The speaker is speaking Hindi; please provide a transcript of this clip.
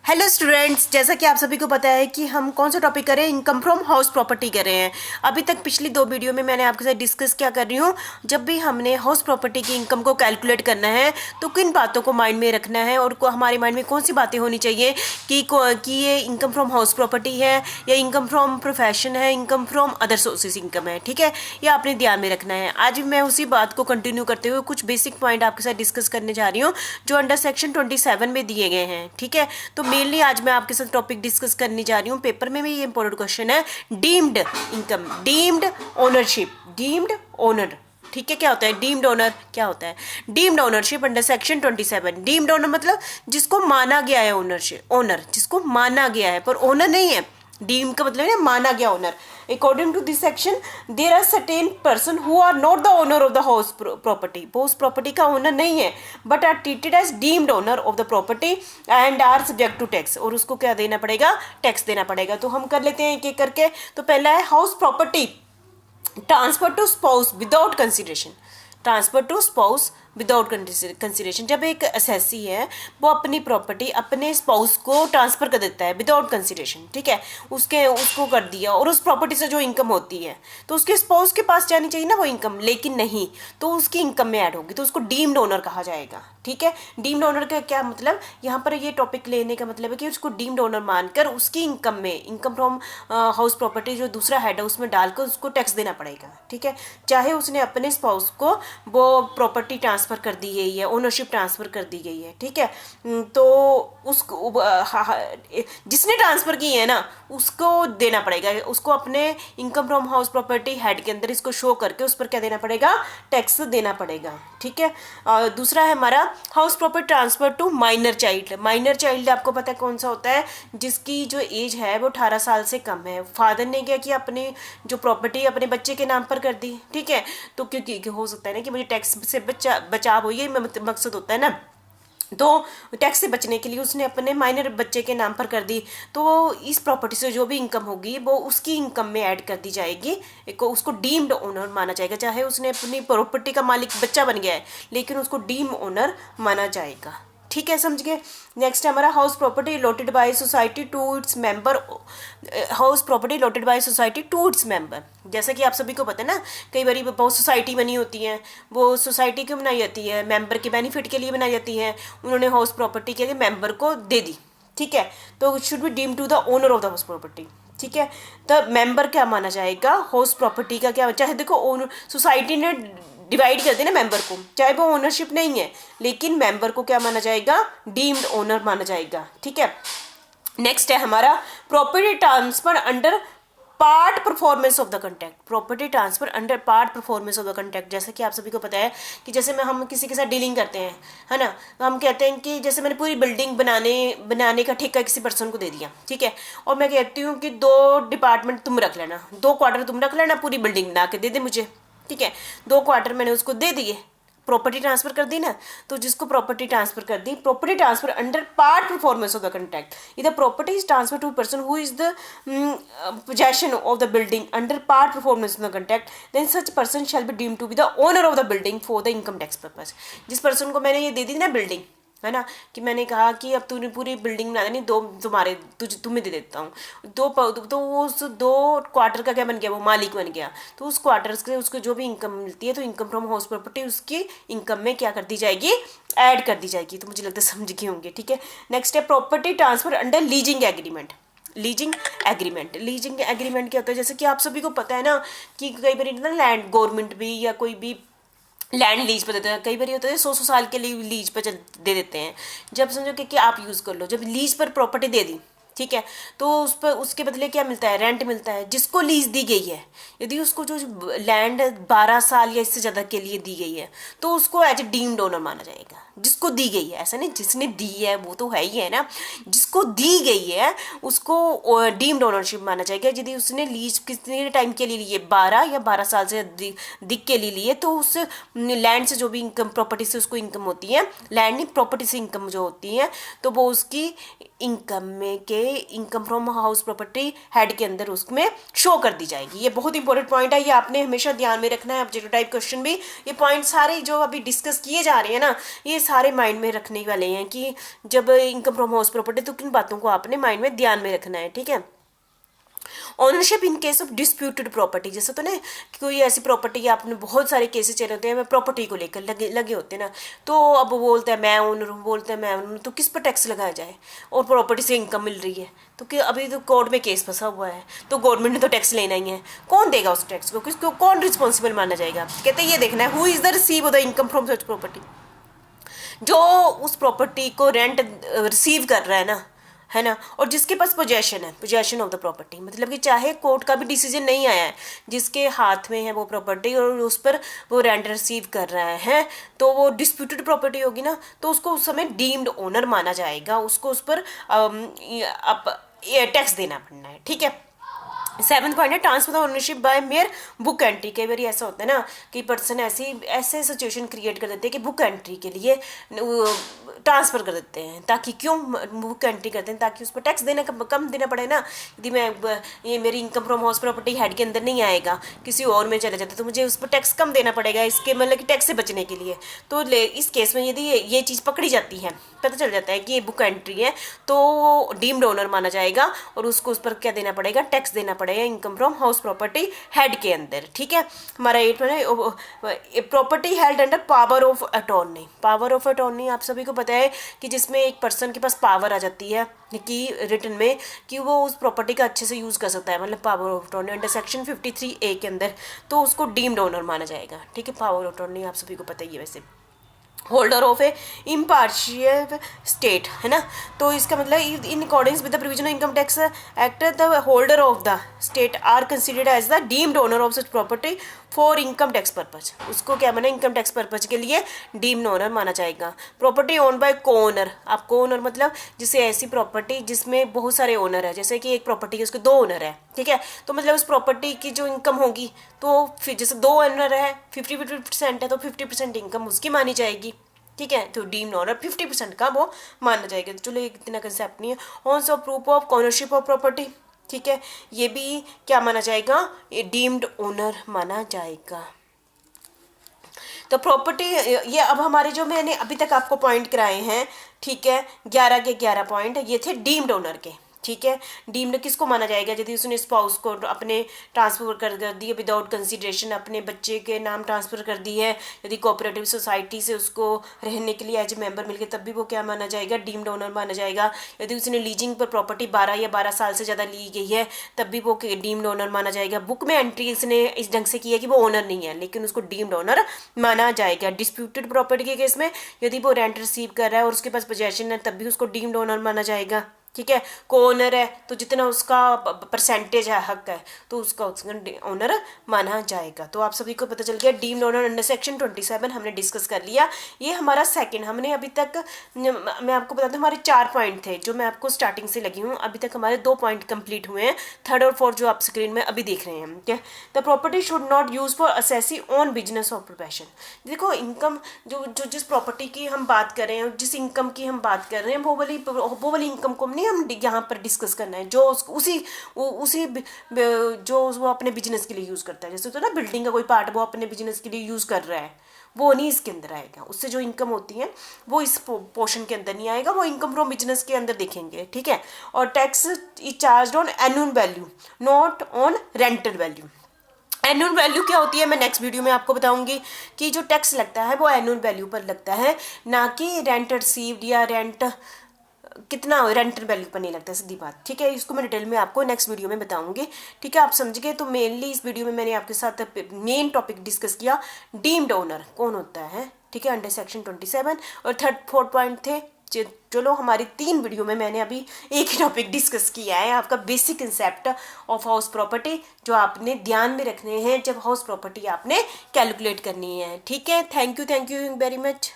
हेलो स्टूडेंट्स, जैसा कि आप सभी को पता है कि हम कौन सा टॉपिक कर रहे हैं, इनकम फ्रॉम हाउस प्रॉपर्टी कर रहे हैं। अभी तक पिछली दो वीडियो में मैंने आपके साथ डिस्कस क्या कर रही हूँ, जब भी हमने हाउस प्रॉपर्टी की इनकम को कैलकुलेट करना है तो किन बातों को माइंड में रखना है और हमारे माइंड में कौन सी बातें होनी चाहिए कि ये इनकम फ्रॉम हाउस प्रॉपर्टी है या इनकम फ्रॉम प्रोफेशन है, income from other sources income है। ठीक है, ये आपने ध्यान में रखना है। आज मैं उसी बात को कंटिन्यू करते हुए कुछ बेसिक पॉइंट आपके साथ डिस्कस करने जा रही हूँ जो अंडर सेक्शन 27 में दिए गए हैं। ठीक है, तो मेनली आज मैं आपके साथ टॉपिक डिस्कस करने जा रही हूँ। पेपर में भी ये इंपॉर्टेंट क्वेश्चन है, deemed income, deemed ownership, deemed owner. ठीक है, क्या होता है डीम्ड ओनर, क्या होता है deemed ownership under section 27। Deemed owner मतलब जिसको माना गया है ओनरशिप, ओनर जिसको माना गया है पर ओनर नहीं है। डीम का मतलब है माना गया owner. According to this section there are certain person who are not the owner of the house property, वो उस प्रॉपर्टी का ओनर नहीं है but are treated as deemed owner of the property and are subject to tax, और उसको क्या देना पड़ेगा, टैक्स देना पड़ेगा। तो हम कर लेते हैं एक एक करके। तो पहला है house property transfer to spouse without consideration, transfer to spouse without consideration. जब एक असेसी है वो अपनी प्रॉपर्टी अपने स्पाउस को ट्रांसफर कर देता है विदाउट कंसिडरेशन, ठीक है, उसको कर दिया और उस प्रॉपर्टी से जो इनकम होती है तो उसके स्पाउस के पास जानी चाहिए ना वो इनकम, लेकिन नहीं, तो उसकी इनकम में ऐड होगी, तो उसको डीम्ड ओनर कहा जाएगा। ठीक है, डीम्ड ओनर का क्या मतलब, यहाँ पर ये टॉपिक लेने का मतलब है कि उसको डीम्ड ओनर मानकर उसकी इनकम में, इनकम फ्रॉम हाउस प्रॉपर्टी जो दूसरा हेड है उसमें डालकर उसको टैक्स देना पड़ेगा। ठीक है, चाहे उसने अपने स्पाउस को वो प्रॉपर्टी ट्रांसफर कर दी गई है, ओनरशिप ट्रांसफर कर दी गई है। ठीक है, तो उसको जिसने ट्रांसफर की है ना उसको देना पड़ेगा, उसको अपने income from house property head के अंदर इसको शो करके उस पर क्या देना पड़ेगा, टैक्स देना पड़ेगा। ठीक है, दूसरा है हमारा house property transfer to minor child. Minor child आपको पता है कौन सा होता है, जिसकी जो एज है वो 18 साल से कम है। फादर ने क्या किया, अपनी जो प्रॉपर्टी अपने बच्चे के नाम पर कर दी। ठीक है, तो क्योंकि हो सकता है ना कि मुझे टैक्स से बचाव हो, ये मकसद होता है ना, तो टैक्स से बचने के लिए उसने अपने माइनर बच्चे के नाम पर कर दी, तो इस प्रॉपर्टी से जो भी इनकम होगी वो उसकी इनकम में ऐड कर दी जाएगी, उसको डीम्ड ओनर माना जाएगा। चाहे उसने अपनी प्रॉपर्टी का मालिक बच्चा बन गया है लेकिन उसको डीम ओनर माना जाएगा। ठीक है, समझ गए। नेक्स्ट है हमारा house property allotted by society to its member, house property allotted by society to its member. जैसा कि आप सभी को पता है ना, कई बार बहुत सोसाइटी बनी होती है, वो सोसाइटी क्यों बनाई जाती है, मेंबर के बेनिफिट के लिए बनाई जाती है। उन्होंने हाउस प्रॉपर्टी के लिए मेंबर को दे दी। ठीक है, तो should be deem to the owner of the house property. ठीक है, तो मेंबर क्या माना जाएगा, हाउस प्रॉपर्टी का क्या, चाहे देखो ओनर सोसाइटी ने डिवाइड कर देना मेंबर को, चाहे वो ओनरशिप नहीं है लेकिन मेंबर को क्या माना जाएगा, डीम्ड ओनर माना जाएगा। ठीक है, नेक्स्ट है हमारा property transfer under part performance of the contract. Property transfer under part performance of the contract, जैसे कि आप सभी को पता है कि जैसे में हम किसी के साथ डीलिंग करते हैं, है ना, तो हम कहते हैं कि जैसे मैंने पूरी बिल्डिंग बनाने का ठेका किसी पर्सन को दे दिया। ठीक है, और मैं कहती हूँ कि 2 डिपार्टमेंट तुम रख लेना, 2 क्वार्टर तुम रख लेना, पूरी बिल्डिंग बना के दे दे मुझे। ठीक है, 2 क्वार्टर मैंने उसको दे दिए, प्रॉपर्टी ट्रांसफर कर दी ना, तो जिसको प्रॉपर्टी ट्रांसफर कर दी, property transfer under part performance of the contract, इधर property is transfer to person who is the possession of the building under part performance of the contract, then such person shall be deemed to be the owner of the building for the income tax purpose. जिस पर्सन को मैंने ये दे दी ना बिल्डिंग, है ना, कि मैंने कहा कि अब तूने पूरी बिल्डिंग बना देनी, 2 तुम्हारे तुम्हें दे देता हूँ, तो वो उस 2 क्वार्टर का क्या बन गया, वो मालिक बन गया। तो उस क्वार्टर से उसको जो भी इनकम मिलती है तो इनकम फ्रॉम हाउस प्रॉपर्टी उसकी इनकम में क्या कर दी जाएगी, ऐड कर दी जाएगी। तो मुझे लगता है समझ गए होंगे। ठीक है, नेक्स्ट है property transfer under leasing agreement. Leasing agreement, leasing agreement क्या होता है, जैसे कि आप सभी को पता है ना कि कई बार ना लैंड गवर्नमेंट भी या कोई भी लैंड लीज पर देते हैं, कई बार होता है 100 साल के लिए लीज पर दे देते हैं। जब समझो कि आप यूज़ कर लो, जब लीज पर प्रॉपर्टी दे दी, ठीक है, तो उस पर उसके बदले क्या मिलता है, रेंट मिलता है। जिसको लीज दी गई है, यदि उसको जो लैंड 12 साल या इससे ज़्यादा के लिए दी गई है तो उसको एज ए डीम्ड ओनर माना जाएगा। जिसको दी गई है, ऐसा नहीं जिसने दी है वो तो है ही है ना, जिसको दी गई है उसको डीम्ड ओनरशिप माना जाएगा। यदि उसने लीज कितने टाइम के लिए लिए, 12 या 12 साल से अधिक के लिए लिए, तो उस लैंड से जो भी इनकम, प्रॉपर्टी से उसको इनकम होती है, लैंड नहीं प्रॉपर्टी से इनकम जो होती है, तो वो उसकी इनकम में के income from house property head के अंदर उसमें शो कर दी जाएगी। ये बहुत इंपॉर्टेंट पॉइंट है, ये आपने हमेशा ध्यान में रखना है। ऑब्जेक्टिव टाइप क्वेश्चन भी ये पॉइंट सारे जो अभी डिस्कस किए जा रहे हैं ना, ये सारे माइंड में रखने वाले हैं कि जब इनकम फ्रॉम हाउस प्रॉपर्टी, तो किन बातों को आपने माइंड में ध्यान में रखना है, ठीक है। Ownership in case of disputed property, जैसे तो ना कि कोई ऐसी प्रॉपर्टी, आपने बहुत सारे केसेस चले होते हैं प्रॉपर्टी को लेकर लगे होते हैं ना, तो अब वो बोलता है मैं ओनर हूँ, बोलता है मैं ओनर हूँ, तो किस पर टैक्स लगाया जाए, और प्रॉपर्टी से इनकम मिल रही है, तो कि अभी तो कोर्ट में केस फंसा हुआ है, तो गवर्नमेंट ने तो टैक्स लेना ही है, कौन देगा उस टैक्स को, किसको, कौन रिस्पॉन्सिबल माना जाएगा। कहते हैं ये देखना है who is the receive the income from such property, जो उस प्रॉपर्टी को रेंट रिसीव कर रहा है ना, और जिसके पास पोजेशन है, पोजेशन ऑफ द प्रॉपर्टी, मतलब कि चाहे कोर्ट का भी डिसीजन नहीं आया है, जिसके हाथ में है वो प्रॉपर्टी और उस पर वो रेंट रिसीव कर रहा है, तो वो डिस्प्यूटेड प्रॉपर्टी होगी ना, तो उसको उस समय डीम्ड ओनर माना जाएगा, उसको उस पर टैक्स देना पड़ना है, ठीक है। 7th पॉइंट है transfer of ownership by mere book entry. कई बार ऐसा होता है ना कि पर्सन ऐसे सिचुएशन क्रिएट कर देते हैं कि बुक एंट्री के लिए ट्रांसफ़र कर देते हैं, ताकि क्यों बुक एंट्री करते हैं, ताकि उस पर टैक्स देना कम देना पड़े ना। यदि मैं ये मेरी income from house property head के अंदर नहीं आएगा, किसी और में चला जाता, तो मुझे उस पर टैक्स कम देना पड़ेगा, इसके मतलब कि टैक्स से बचने के लिए। तो इस केस में यदि ये चीज़ पकड़ी जाती है, पता चल जाता है कि ये बुक एंट्री है, तो डीम्ड ओनर माना जाएगा और उसको उस पर क्या देना पड़ेगा, टैक्स देना पड़ेगा income from house property head के अंदर, ठीक है। हमारा 8 है property held under power of attorney. Power of attorney आप सभी को पता है कि जिसमें एक पर्सन के पास पावर आ जाती है कि रिटन में कि वो उस प्रॉपर्टी का अच्छे से यूज़ कर सकता है, मतलब power of attorney under section 53A के अंदर, तो उसको डीम्ड ओनर माना जाएगा, ठीक है। पावर ऑफ अटॉर्नी आप सभी को पता ही है वैसे। Holder of a impartial state, है ना, तो इसका मतलब in accordings with the provision of income tax act the holder of the state are considered as the deemed owner of such property for income tax purpose. उसको क्या माना, इनकम टैक्स पर्पज के लिए डीम्ड ओनर माना जाएगा। प्रॉपर्टी ओन बाय को ओनर, आप को ओनर मतलब जिसे ऐसी प्रॉपर्टी जिसमें बहुत सारे ओनर है, जैसे कि एक प्रॉपर्टी है उसके 2 ओनर है, ठीक है, तो मतलब उस प्रॉपर्टी की जो इनकम होगी, तो फिर जैसे 2 ओनर है, 50% है, तो 50% इनकम उसकी मानी जाएगी, ठीक है। तो डीम्ड ओनर 50% का वो माना जाएगा। तो चलो इतना कंसेप्ट नहीं है। On off proof of ownership of property, ठीक है, ये भी क्या माना जाएगा, ये डीम्ड ओनर माना जाएगा। तो प्रॉपर्टी ये अब हमारे जो मैंने अभी तक आपको पॉइंट कराए हैं, ठीक है, 11 के 11 पॉइंट ये थे डीम्ड ओनर के, ठीक है। डीम्ड किसको माना जाएगा, यदि उसने स्पाउस को अपने ट्रांसफर कर दिए विदाउट कंसिडरेशन, अपने बच्चे के नाम ट्रांसफ़र कर दी है, यदि कोऑपरेटिव सोसाइटी से उसको रहने के लिए एज ए मेंबर मिल गए, तब भी वो क्या माना जाएगा, डीम्ड ओनर माना जाएगा। यदि उसने लीजिंग पर प्रॉपर्टी 12 या 12 साल से ज़्यादा ली गई है, तब भी वो डीम्ड ओनर माना जाएगा। बुक में एंट्री इसने इस ढंग से की है कि वो ओनर नहीं है, लेकिन उसको डीम्ड ओनर माना जाएगा। डिस्प्यूटेड प्रॉपर्टी के केस में यदि वो रेंट रिसीव कर रहा है और उसके पास पोजेशन है, तब भी उसको डीम्ड ओनर माना जाएगा, ठीक है। को ओनर है तो जितना उसका परसेंटेज है, हक है, तो उसका ओनर माना जाएगा। तो आप सभी को पता चल गया डीम्ड ओनर अंडर सेक्शन 27 हमने डिस्कस कर लिया। ये हमारा सेकंड, हमने अभी तक, मैं आपको बता दूं हमारे 4 पॉइंट थे जो मैं आपको स्टार्टिंग से लगी हूँ, अभी तक हमारे 2 पॉइंट कंप्लीट हुए हैं, 3rd और 4th जो आप स्क्रीन में अभी देख रहे हैं, ठीक है। The property should not use for assessee on business और प्रोफेशन। देखो इनकम जो जिस प्रॉपर्टी की हम बात कर रहे हैं, जिस इनकम की हम बात कर रहे हैं, वो वाली इनकम को हम यहाँ पर डिस्कस करना है, जो उसी जो वो अपने बिजनेस के लिए यूज़ करता है। जैसे तो ना बिल्डिंग का कोई पार्ट वो अपने बिजनेस के लिए यूज़ कर रहा है, वो नहीं इसके अंदर आएगा। उससे जो इनकम होती है वो इस पोर्शन के अंदर नहीं आएगा, वो इनकम फ्रॉम बिजनेस के अंदर देखेंगे, ठीक है। और tax is charge on annual value not on rental value. Annual value क्या होती है मैं नेक्स्ट वीडियो में आपको बताऊंगी कि जो टैक्स लगता है वो एनुअल वैल्यू पर लगता है, ना कि रेंट रिसीव्ड या रेंट कितना रेंटल वैल्यू पर नहीं लगता, सीधी बात, ठीक है। इसको मैं डिटेल में आपको नेक्स्ट वीडियो में बताऊंगी, ठीक है। आप समझ गए। तो मेनली इस वीडियो में मैंने आपके साथ मेन टॉपिक डिस्कस किया, डीम्ड ओनर कौन होता है, ठीक है, अंडर सेक्शन 27, और 3rd 4th पॉइंट थे। चलो हमारी 3 वीडियो में मैंने अभी एक ही टॉपिक डिस्कस किया है, आपका basic concept of house property, जो आपने ध्यान में रखने हैं जब हाउस प्रॉपर्टी आपने कैलकुलेट करनी है, ठीक है। Thank you very much.